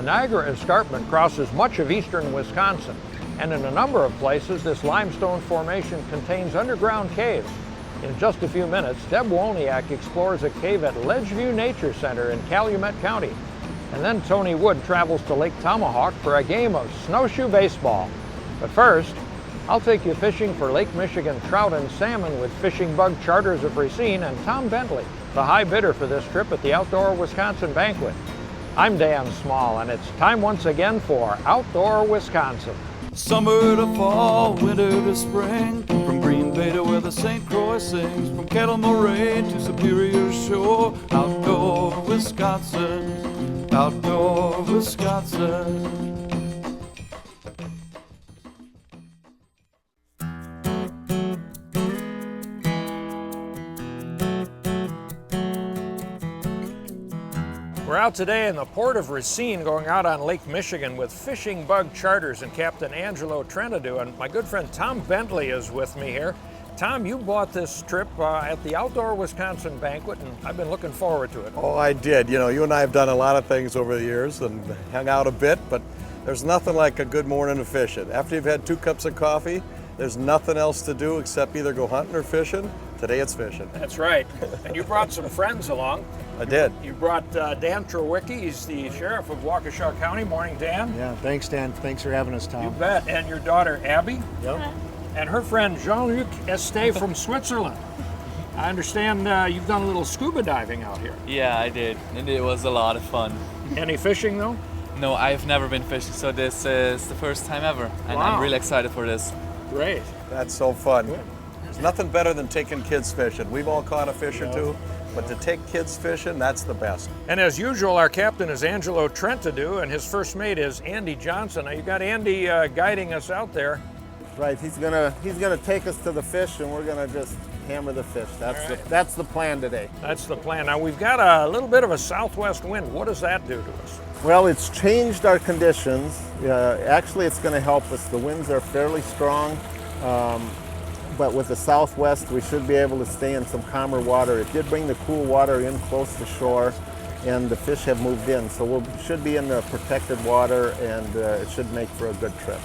Niagara Escarpment crosses much of eastern Wisconsin, and in a number of places this limestone formation contains underground caves. In just a few minutes, Debby Wolniak explores a cave at Ledgeview Nature Center in Calumet County. And then Tony Wood travels to Lake Tomahawk for a game of snowshoe baseball. But first, I'll take you fishing for Lake Michigan trout and salmon with Fishing Bug Charters of Racine and Tom Bentley, the high bidder for this trip at the Outdoor Wisconsin Banquet. I'm Dan Small, and it's time once again for Outdoor Wisconsin. Summer to fall, winter to spring, from Green Bay to where the St. Croix sings, from Kettle Moraine to Superior Shore, Outdoor Wisconsin, Outdoor Wisconsin. We're out today in the port of Racine, going out on Lake Michigan with Fishing Bug Charters and Captain Angelo Trentadue, and my good friend Tom Bentley is with me here. Tom, you bought this trip at the Outdoor Wisconsin Banquet, and I've been looking forward to it. Oh, I did. You know, you and I have done a lot of things over the years and hung out a bit, but there's nothing like a good morning of fishing. After you've had 2 cups of coffee, there's nothing else to do except either go hunting or fishing. Today it's fishing. That's right. And you brought some friends along. I did. You brought Dan Trawicki. He's the sheriff of Waukesha County. Morning, Dan. Yeah, thanks, Dan. Thanks for having us, Tom. You bet. And your daughter, Abby. Yep. And her friend, Jean-Luc Elste from Switzerland. I understand you've done a little scuba diving out here. Yeah, I did, and it was a lot of fun. Any fishing, though? No, I've never been fishing, so this is the first time ever, and Wow. I'm really excited for this. Great. That's so fun. There's nothing better than taking kids fishing. We've all caught a fish or two, but to take kids fishing, that's the best. And as usual, our captain is Angelo Trentadue, and his first mate is Andy Johnson. Now, you've got Andy guiding us out there. Right, he's gonna take us to the fish, and we're gonna just hammer the fish. That's the plan today. That's the plan. Now, we've got a little bit of a southwest wind. What does that do to us? Well, it's changed our conditions. Actually, it's going to help us. The winds are fairly strong, but with the southwest, we should be able to stay in some calmer water. It did bring the cool water in close to shore, and the fish have moved in, so we should be in the protected water, and it should make for a good trip.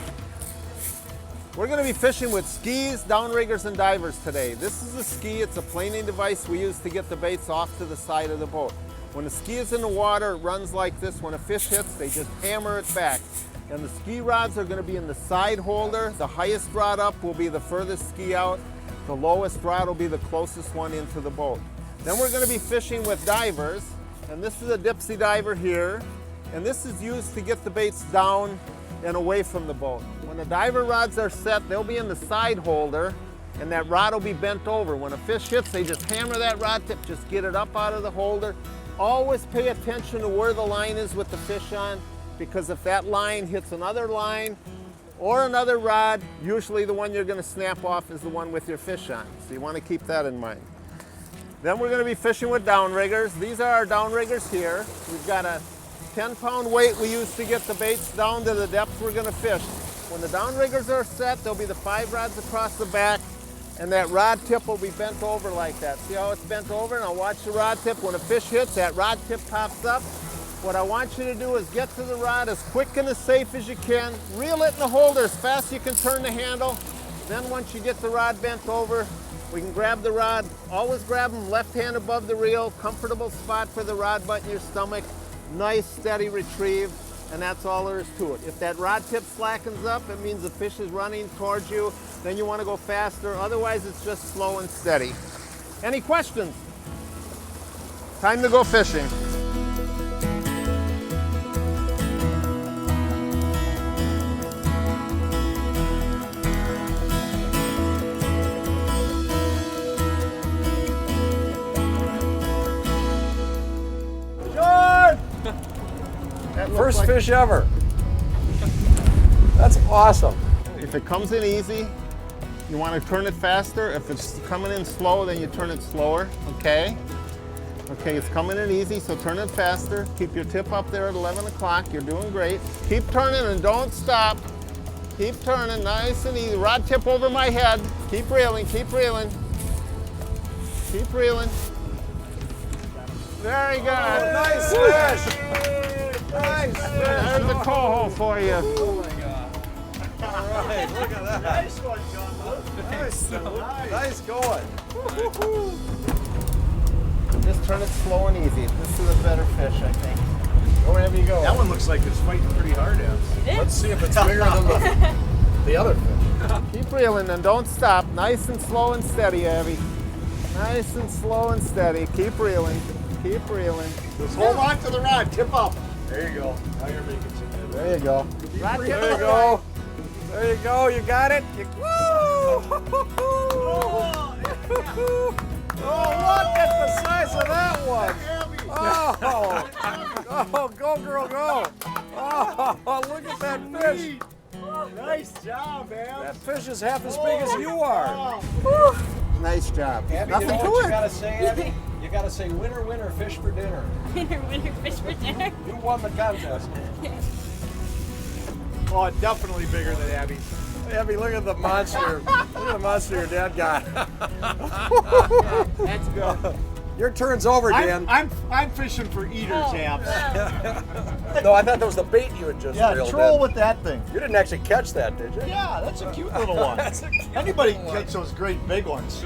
We're going to be fishing with skis, downriggers, and divers today. This is a ski. It's a planing device we use to get the baits off to the side of the boat. When the ski is in the water, it runs like this. When a fish hits, they just hammer it back. And the ski rods are going to be in the side holder. The highest rod up will be the furthest ski out. The lowest rod will be the closest one into the boat. Then we're going to be fishing with divers. And this is a dipsy diver here. And this is used to get the baits down and away from the boat. When the diver rods are set, they'll be in the side holder, and that rod will be bent over. When a fish hits, they just hammer that rod tip, just get it up out of the holder. Always pay attention to where the line is with the fish on, because if that line hits another line or another rod, usually the one you're going to snap off is the one with your fish on. So you want to keep that in mind. Then we're going to be fishing with downriggers. These are our downriggers here. We've got a 10-pound weight we use to get the baits down to the depth we're going to fish. When the downriggers are set, there'll be the 5 rods across the back, and that rod tip will be bent over like that. See how it's bent over? Now watch the rod tip. When a fish hits, that rod tip pops up. What I want you to do is get to the rod as quick and as safe as you can. Reel it in the holder as fast as you can turn the handle. Then once you get the rod bent over, we can grab the rod. Always grab them left hand above the reel. Comfortable spot for the rod butt in your stomach. Nice steady retrieve, and that's all there is to it. If that rod tip slackens up, it means the fish is running towards you. Then you want to go faster. Otherwise, it's just slow and steady. Any questions? Time to go fishing. First fish ever. That's awesome. If it comes in easy, you want to turn it faster. If it's coming in slow, then you turn it slower, okay? Okay, it's coming in easy, so turn it faster. Keep your tip up there at 11 o'clock. You're doing great. Keep turning and don't stop. Keep turning, nice and easy. Rod tip over my head. Keep reeling, keep reeling. Keep reeling. Very good. Nice fish. Nice. There's a coho for you. Oh my God. All right, look at that. Nice one, Jean-Luc. Nice going. Just turn it slow and easy. This is a better fish, I think. Wherever you go. That one looks like it's fighting pretty hard at us. Let's see if it's bigger than the other fish. Keep reeling and don't stop. Nice and slow and steady, Abby. Nice and slow and steady. Keep reeling. Keep reeling. Just hold on to the rod, tip up. There you go. Now you're making some headway. There you go. Rod tip There you up. go. There you go. You got it. Woo! Oh, look at the size of that one. Oh, go, girl, go. Oh, look at that fish. Nice job, man. That fish is half as big as you are. Nice job. Abby, Nothing you know to what it. you gotta say, Abby? You gotta say, winner, winner, fish for dinner. Winner, fish for dinner. You won the contest. Oh, definitely bigger than Abby's. Abby, look at the monster. Look at the monster your dad got. That's good. Your turn's over, Dan. I'm fishing for eaters, Abs. No, I thought that was the bait you had just reeled troll in. with that thing. You didn't actually catch that, did you? Yeah, that's a cute little one. Anybody can catch those great big ones.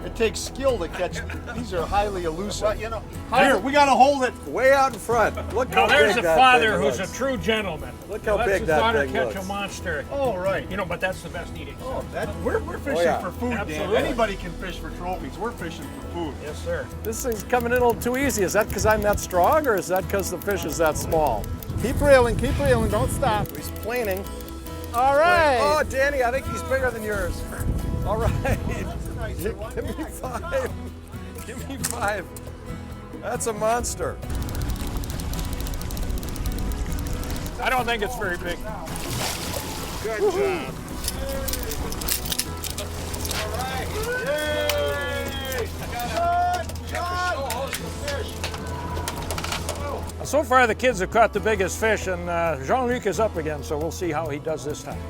It takes skill to catch. These are highly elusive. But, you know, Here, we gotta hold it. Way out in front. Look how Now there's big a that father thing who's looks. a true gentleman. Look how Lets big his that daughter thing catch looks. a monster. Oh, right. You know, but that's the best eating. Oh, we're fishing yeah. for food, Absolutely. Dan. Anybody can fish for trophies. We're fishing for food. Yes, sir. This thing's coming in a little too easy. Is that because I'm that strong, or is that because the fish is that small? keep reeling, don't stop. He's planing. All right. Oh, Danny, I think he's bigger than yours. All right. Give me 5. Give me 5. That's a monster. I don't think it's very big. Good job. All right. Yay! So far, the kids have caught the biggest fish, and Jean-Luc is up again, so we'll see how he does this time.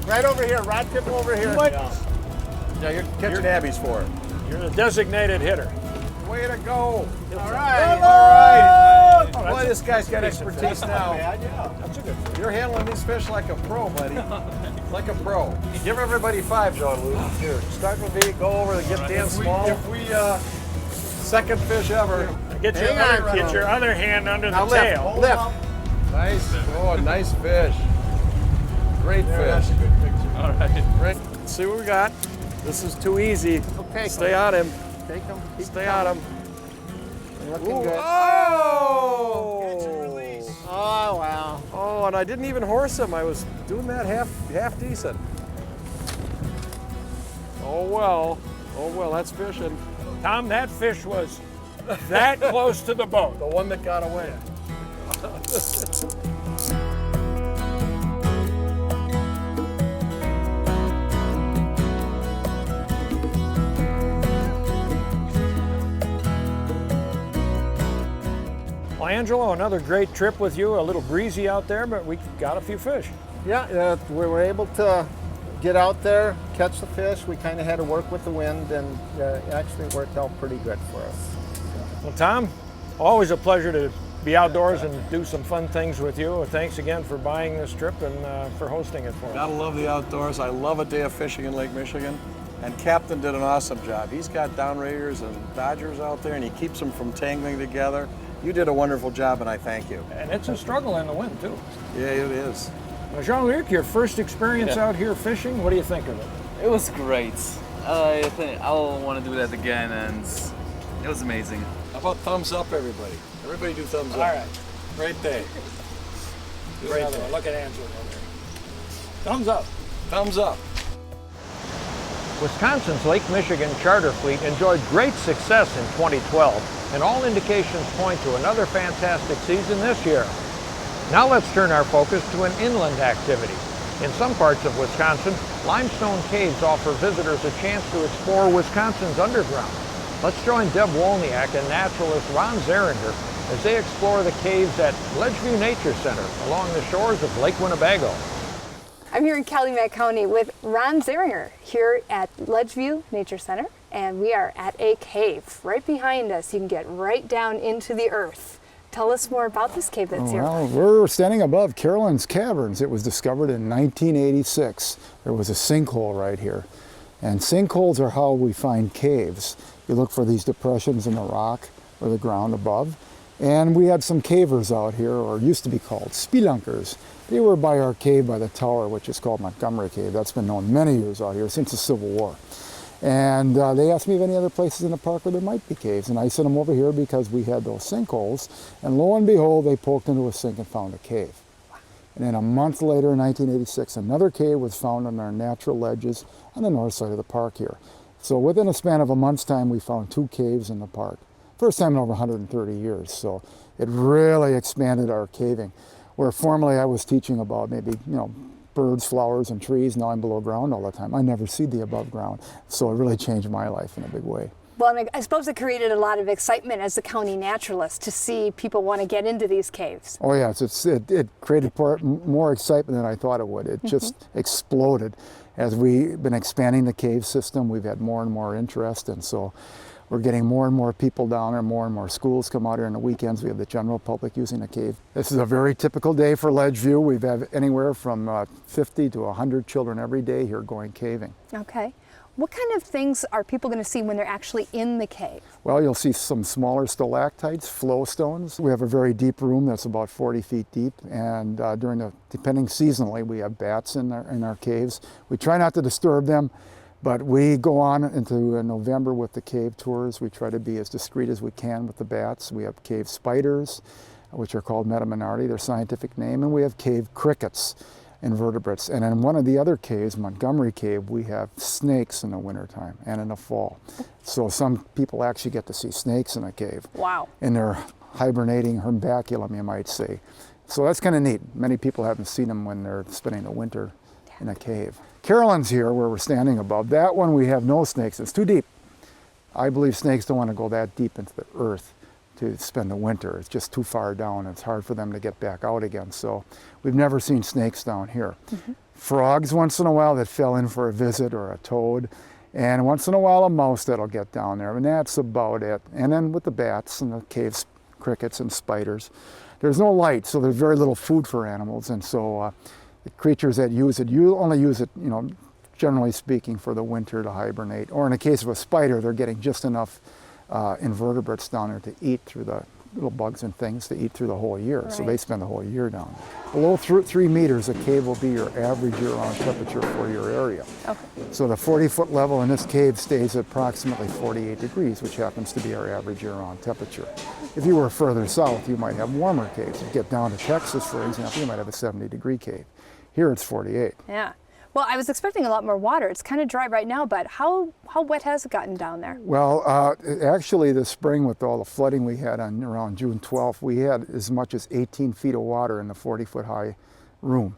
Right over here, rod tip over here. Yeah, you're catching Abby's for it. You're the designated hitter. Way to go. All right. All right. Oh, Boy, this guy's got expertise now. That's a good fish. You're handling these fish like a pro, buddy. Like a pro. Give everybody 5, Jean-Luc. Here, start with me, go over and get Dan Small. If we Second fish ever. Get your other hand under the Now lift, tail. lift. Nice. Oh, nice fish. Great fish. good picture. All right. Great. Let's see what we got. This is too easy. Okay, Stay on him. Take him. Stay on him. Looking Ooh, good. oh! Oh, wow. Oh, and I didn't even horse him. I was doing that half decent. Oh well. Oh well, that's fishing. Tom, that fish was that close to the boat. The one that got away. Well, Angelo, another great trip with you. A little breezy out there, but we got a few fish. Yeah, we were able to get out there, catch the fish. We kind of had to work with the wind, and it actually worked out pretty good for us. Well, Tom, always a pleasure to be outdoors and do some fun things with you. Thanks again for buying this trip and for hosting it for us. Gotta love the outdoors. I love a day of fishing in Lake Michigan. And Captain did an awesome job. He's got downriggers and dodgers out there, and he keeps them from tangling together. You did a wonderful job, and I thank you. And it's a struggle in the wind, too. Yeah, it is. Well, Jean-Luc, your first experience out here fishing, what do you think of it? It was great. I think I'll want to do that again, and it was amazing. How about thumbs up, everybody? Everybody do thumbs up. All right. Great day. Great day. Look at Angelo there. Thumbs up. Thumbs up. Wisconsin's Lake Michigan charter fleet enjoyed great success in 2012, and all indications point to another fantastic season this year. Now let's turn our focus to an inland activity. In some parts of Wisconsin, Limestone caves offer visitors a chance to explore Wisconsin's underground. Let's join Deb Wolniak and naturalist Ron Zahring as they explore the caves at Ledgeview Nature Center along the shores of Lake Winnebago. I'm here in Calumet County with Ron Zahring here at Ledgeview Nature Center, and we are at a cave. Right behind us, you can get right down into the earth. Tell us more about this cave that's here. Well, we're standing above Carolyn's Caverns. It was discovered in 1986. There was a sinkhole right here. And sinkholes are how we find caves. You look for these depressions in the rock or the ground above. And we had some cavers out here, or used to be called spelunkers. They were by our cave by the tower, which is called Montgomery Cave. That's been known many years out here, since the Civil War. And they asked me of any other places in the park where there might be caves. And I sent them over here because we had those sinkholes. And lo and behold, they poked into a sink and found a cave. And then a month later, in 1986, another cave was found on our natural ledges on the north side of the park here. So within a span of a month's time, we found 2 caves in the park. First time in over 130 years. So it really expanded our caving. Where formerly I was teaching about maybe, birds, flowers, and trees. Now I'm below ground all the time. I never see the above ground. So it really changed my life in a big way. Well, and I suppose it created a lot of excitement as the county naturalist to see people want to get into these caves. Oh yes, it created more excitement than I thought it would. It just exploded. As we've been expanding the cave system, we've had more and more interest, and so we're getting more and more people down there, more and more schools come out here on the weekends. We have the general public using the cave. This is a very typical day for Ledgeview. We have anywhere from 50 to 100 children every day here going caving. Okay. What kind of things are people going to see when they're actually in the cave? Well, you'll see some smaller stalactites, flow stones. We have a very deep room that's about 40 feet deep, and depending seasonally, we have bats in our caves. We try not to disturb them, but we go on into November with the cave tours. We try to be as discreet as we can with the bats. We have cave spiders, which are called Metamonardi, their scientific name, and we have cave crickets, invertebrates. And in one of the other caves, Montgomery Cave, we have snakes in the wintertime and in the fall. So some people actually get to see snakes in a cave. Wow. In their hibernating herbaculum, you might say. So that's kind of neat. Many people haven't seen them when they're spending the winter in a cave. Carolyn's here, where we're standing above. That one we have no snakes. It's too deep. I believe snakes don't want to go that deep into the earth to spend the winter. It's just too far down. It's hard for them to get back out again. So we've never seen snakes down here. Frogs once in a while that fell in for a visit, or a toad. And once in a while a mouse that'll get down there. And that's about it. And then with the bats and the cave crickets and spiders, there's no light, so there's very little food for animals. And so the creatures that use it, you only use it, generally speaking, for the winter to hibernate. Or in the case of a spider, they're getting just enough invertebrates down there to eat through the little bugs and things to eat through the whole year. Right. So they spend the whole year down there. Below 3 meters, a cave will be your average year-round temperature for your area. Okay. So the 40-foot level in this cave stays at approximately 48 degrees, which happens to be our average year-round temperature. If you were further south, you might have warmer caves. If you get down to Texas, for example, you might have a 70-degree cave. Here it's 48. Yeah. Well, I was expecting a lot more water. It's kind of dry right now, but how wet has it gotten down there? Well, actually this spring, with all the flooding we had on around June 12th, we had as much as 18 feet of water in the 40-foot high room.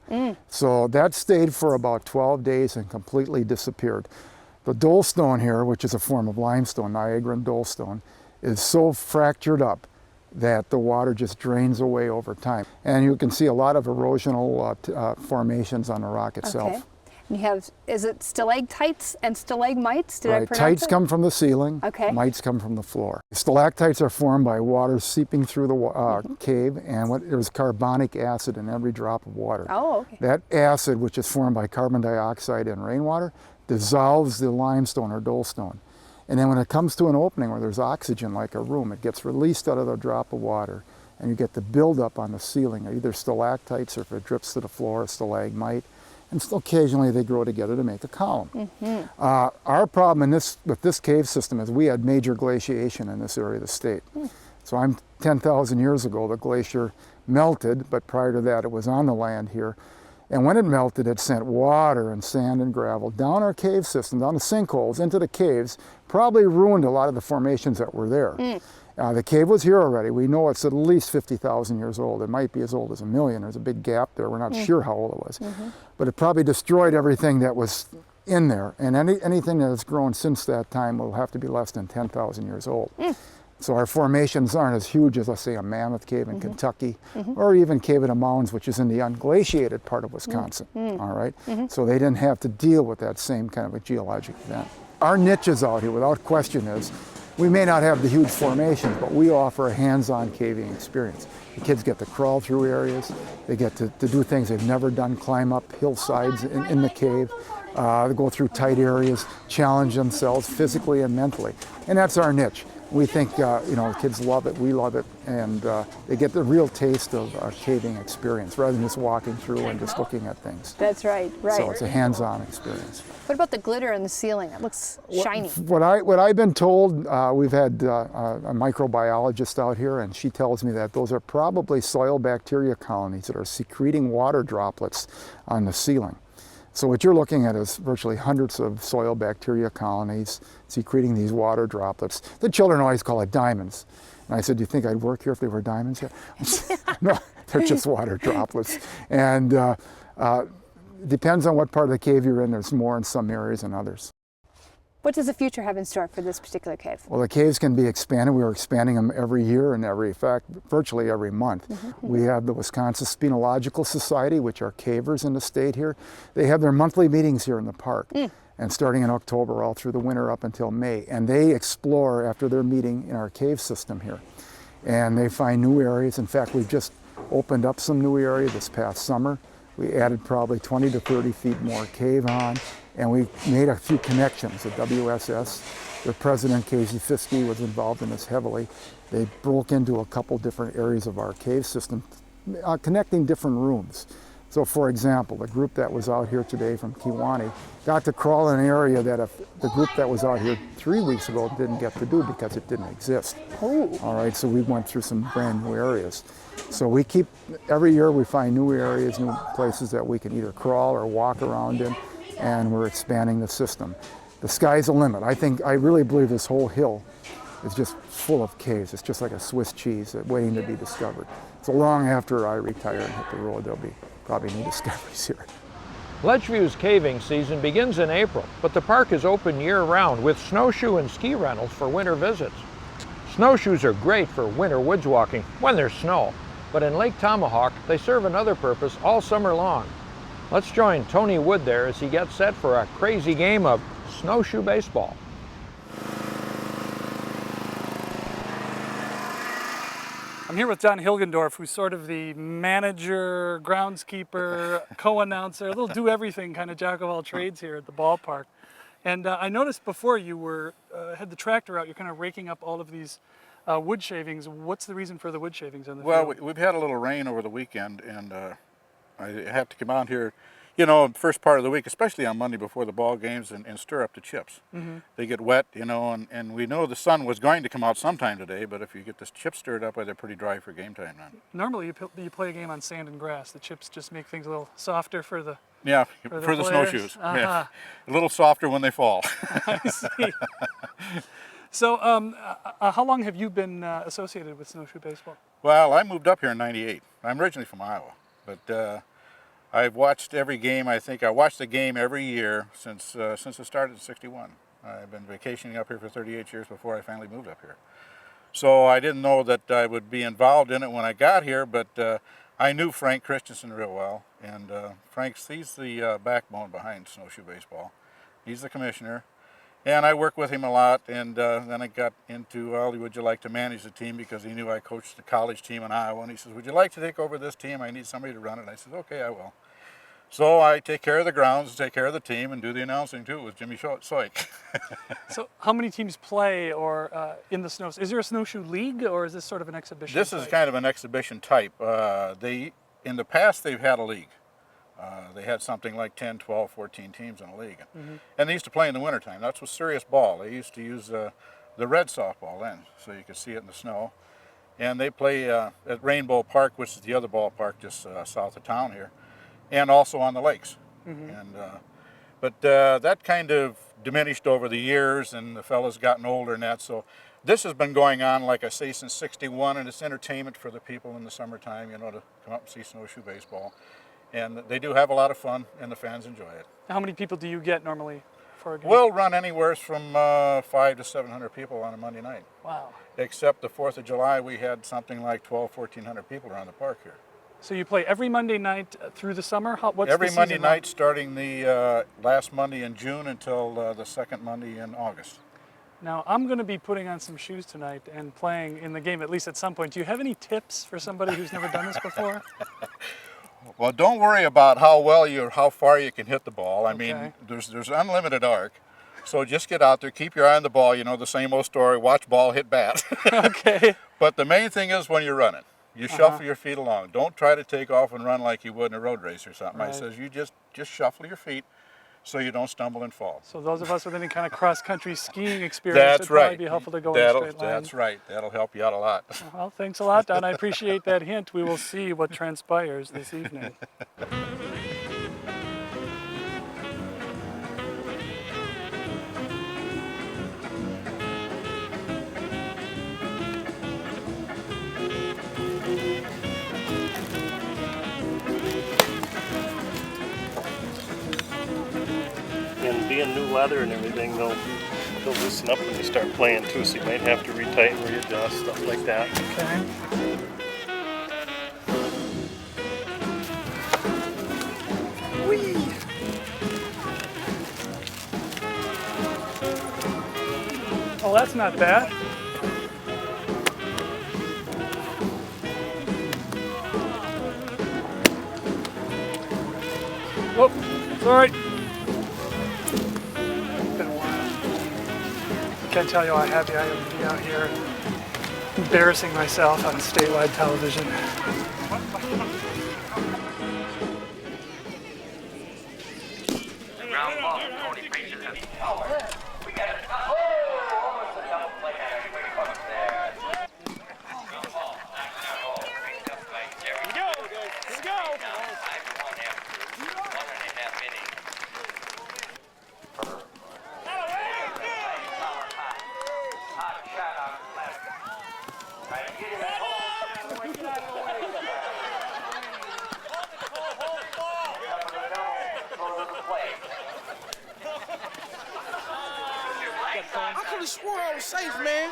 So that stayed for about 12 days and completely disappeared. The dolestone here, which is a form of limestone, Niagaran dolestone, is so fractured up that the water just drains away over time. And you can see a lot of erosional formations on the rock itself. Okay. You have, is it stalactites and stalagmites? Did I pronounce Tites it? come from the ceiling, mites come from the floor. Stalactites are formed by water seeping through the cave, and there's carbonic acid in every drop of water. Oh, okay. That acid, which is formed by carbon dioxide and rainwater, dissolves the limestone or dolestone. And then when it comes to an opening where there's oxygen, like a room, it gets released out of the drop of water, and you get the buildup on the ceiling, either stalactites, or if it drips to the floor, a stalagmite. And still occasionally they grow together to make a column. Our problem with this cave system is we had major glaciation in this area of the state. So 10,000 years ago, the glacier melted, but prior to that it was on the land here. And when it melted, it sent water and sand and gravel down our cave system, down the sinkholes, into the caves, probably ruined a lot of the formations that were there. The cave was here already. We know it's at least 50,000 years old. It might be as old as 1,000,000. There's a big gap there. We're not sure how old it was. But it probably destroyed everything that was in there. And anything that has grown since that time will have to be less than 10,000 years old. So our formations aren't as huge as, let's say, a Mammoth Cave in Kentucky, or even Cave of the Mountains, which is in the unglaciated part of Wisconsin, all right? So they didn't have to deal with that same kind of a geologic event. Our niches out here, without question, is we may not have the huge formations, but we offer a hands-on caving experience. The kids get to crawl through areas, they get to do things they've never done, climb up hillsides in the cave, go through tight areas, challenge themselves physically and mentally. And that's our niche. We think the kids love it, we love it, and they get the real taste of a caving experience rather than just walking through and just looking at things. That's right, right. So it's a hands-on experience. What about the glitter in the ceiling? It looks shiny. What I've been told, we've had a microbiologist out here, and she tells me that those are probably soil bacteria colonies that are secreting water droplets on the ceiling. So what you're looking at is virtually hundreds of soil bacteria colonies secreting these water droplets. The children always call it diamonds. And I said, do you think I'd work here if they were diamonds? No, they're just water droplets. And depends on what part of the cave you're in. There's more in some areas than others. What does the future have in store for this particular cave? Well, the caves can be expanded. We are expanding them every year and virtually every month. We have the Wisconsin Spenological Society, which are cavers in the state here. They have their monthly meetings here in the park. And starting in October all through the winter up until May. And they explore after their meeting in our cave system here. And they find new areas. In fact, we've just opened up some new area this past summer. We added probably 20 to 30 feet more cave on. And we made a few connections at WSS. Their president, Casey Fiske, was involved in this heavily. They broke into a couple different areas of our cave system, connecting different rooms. So for example, the group that was out here today from Kewanee got to crawl in an area that the group that was out here 3 weeks ago didn't get to do because it didn't exist. All right, so we went through some brand new areas. So we keep, every year we find new areas, new places that we can either crawl or walk around in, and we're expanding the system. The sky's the limit. I really believe this whole hill is just full of caves. It's just like a Swiss cheese waiting to be discovered. So long after I retire and hit the road, there'll be probably new discoveries here. Ledgeview's caving season begins in April, but the park is open year-round with snowshoe and ski rentals for winter visits. Snowshoes are great for winter woods walking when there's snow, but in Lake Tomahawk, they serve another purpose all summer long. Let's join Tony Wood there as he gets set for a crazy game of snowshoe baseball. I'm here with John Hilgendorf, who's sort of the manager, groundskeeper, co-announcer, a little do-everything kind of jack of all trades here at the ballpark. And I noticed before you had the tractor out, you're kind of raking up all of these wood shavings. What's the reason for the wood shavings on the field? We've had a little rain over the weekend, and I have to come out here, first part of the week, especially on Monday before the ball games, and stir up the chips. They get wet, and we know the sun was going to come out sometime today, but if you get the chips stirred up, they're pretty dry for game time now. Normally you play a game on sand and grass. The chips just make things a little softer for the for the snowshoes. Yeah. A little softer when they fall. I see. So how long have you been associated with snowshoe baseball? Well, I moved up here in '98. I'm originally from Iowa, but I've watched every game. I think I watched the game every year since it started in '61. I've been vacationing up here for 38 years before I finally moved up here. So I didn't know that I would be involved in it when I got here, but I knew Frank Christensen real well, and he's the backbone behind snowshoe baseball. He's the commissioner, and I work with him a lot, and then I got into, would you like to manage the team, because he knew I coached the college team in Iowa, and he says, would you like to take over this team? I need somebody to run it. And I said, okay, I will. So I take care of the grounds, take care of the team, and do the announcing too with Jimmy Soik. So how many teams play in the snows? Is there a snowshoe league, or is this sort of an exhibition This type? is kind of an exhibition type. In the past, they've had a league. They had something like 10, 12, 14 teams in a league. And they used to play in the wintertime. That's with serious ball. They used to use the red softball then, so you could see it in the snow. And they play at Rainbow Park, which is the other ballpark just south of town here, and also on the lakes. But that kind of diminished over the years, and the fellas gotten older and that, so This has been going on, like I say, since '61, and it's entertainment for the people in the summertime, you know, to come up and see snowshoe baseball. And they do have a lot of fun, and the fans enjoy it. How many people do you get normally for a game? We'll run anywhere from 500 to 700 people on a Monday night. Wow. Except the 4th of July, we had something like 1,400 people around the park here. So you play every Monday night through the summer? What's every the Monday season night like? starting the last Monday in June until the second Monday in August. Now, I'm going to be putting on some shoes tonight and playing in the game, at least at some point. Do you have any tips for somebody who's never done this before? Well, don't worry about how far you can hit the ball. I mean, there's unlimited arc. So just get out there, keep your eye on the ball, you know, the same old story, watch ball, hit bat. Okay. But the main thing is when you're running, you shuffle your feet along. Don't try to take off and run like you would in a road race or something. Right. I says you just shuffle your feet so you don't stumble and fall. So those of us with any kind of cross-country skiing experience would probably be helpful to go in a straight line. That's right. That'll help you out a lot. Well, thanks a lot, Don. I appreciate that hint. We will see what transpires this evening. And being new leather and everything, they'll loosen up when you start playing too, so you might have to retighten, readjust, stuff like that. Okay. Whee! Oh, that's not bad. Whoop, sorry. Can't tell you how happy I am to be out here embarrassing myself on statewide television. I could have swore I was safe, man.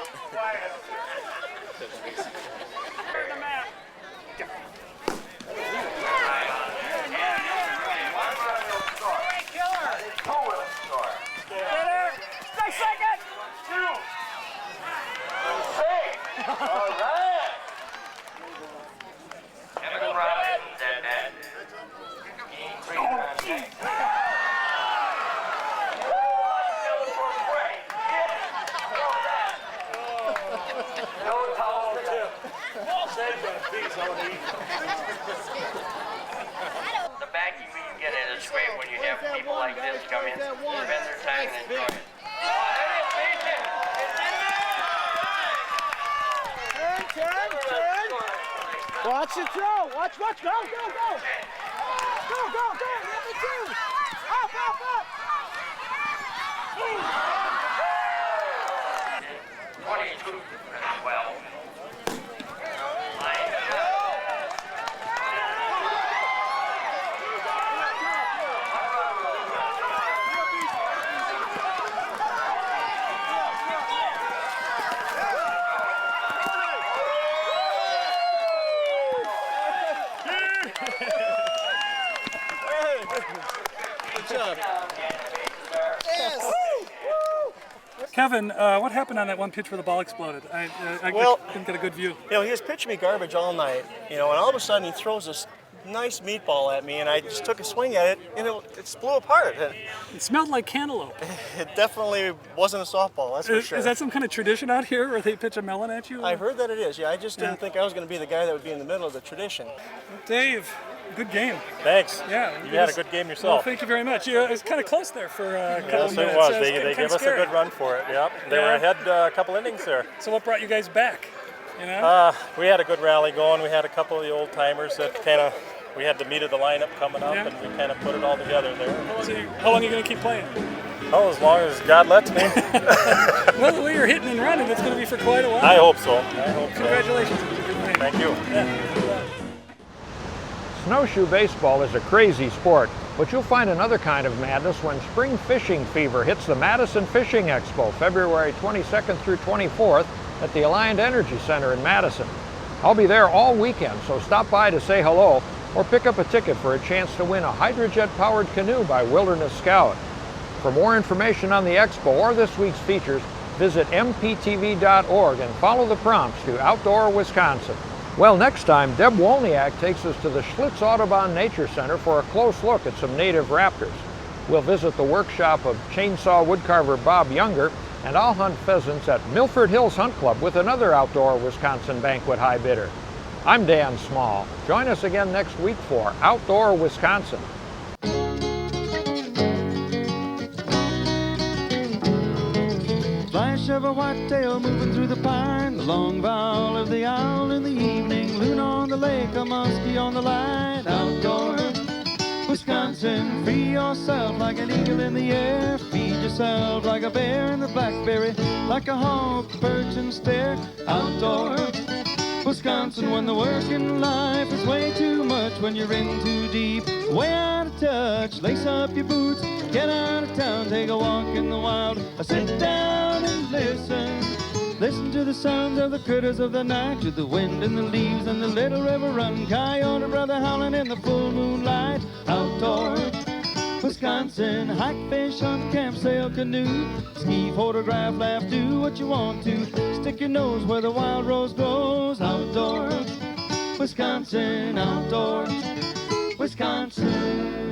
The backing we can get in is great when you have people like this come in, spend their time and enjoy it. Turn. Watch it throw. Watch. Go. Go. Number 2. Up. 22, 12. Good job. Yes. Kevin, what happened on that one pitch where the ball exploded? I didn't get a good view. You know, he was pitching me garbage all night, you know, and all of a sudden he throws this nice meatball at me, and I just took a swing at it, and it blew apart. It smelled like cantaloupe. It definitely wasn't a softball, that's for sure. Is that some kind of tradition out here where they pitch a melon at you? I've heard that it is, yeah. I just didn't think I was going to be the guy that would be in the middle of the tradition. Dave, good game. Thanks. Yeah. You had a good game yourself. Well, thank you very much. Yeah, it was kind of close there for a couple Yes, of minutes. it was. It They gave us a good run for it. Yep. They were ahead a couple innings there. So what brought you guys back? You know? We had a good rally going. We had a couple of the old timers that we had the meat of the lineup coming up, and we kind of put it all together there. So how long are you going to keep playing? Oh, as long as God lets me. Well, the way you're hitting and running, it's going to be for quite a while. I hope so. I hope so. Congratulations. It was a good win. Thank you. Yeah. Snowshoe baseball is a crazy sport, but you'll find another kind of madness when spring fishing fever hits the Madison Fishing Expo, February 22nd through 24th at the Alliant Energy Center in Madison. I'll be there all weekend, so stop by to say hello or pick up a ticket for a chance to win a hydrojet-powered canoe by Wilderness Scout. For more information on the expo or this week's features, visit mptv.org and follow the prompts to Outdoor Wisconsin. Well, next time, Debby Wolniak takes us to the Schlitz Audubon Nature Center for a close look at some native raptors. We'll visit the workshop of chainsaw woodcarver Bob Younger, and I'll hunt pheasants at Milford Hills Hunt Club with another Outdoor Wisconsin Banquet high bidder. I'm Dan Small. Join us again next week for Outdoor Wisconsin. Flash of a whitetail moving through the pine, the long vowl of the owl in the evening, loon on the lake, a muskie on the light. Outdoor Wisconsin, free yourself like an eagle in the air, feed yourself like a bear in the blackberry, like a hawk, perch and stare. Outdoor Wisconsin, when the work in life is way too much, when you're in too deep, way out of touch, lace up your boots, get out of town, take a walk in the wild, sit down and listen. Listen to the sounds of the critters of the night, to the wind and the leaves and the little river run, coyote brother howling in the full moonlight. Outdoor Wisconsin, hike, fish, hunt, camp, sail, canoe, ski, photograph, laugh, do what you want to, stick your nose where the wild rose grows. Outdoor Wisconsin, outdoor Wisconsin.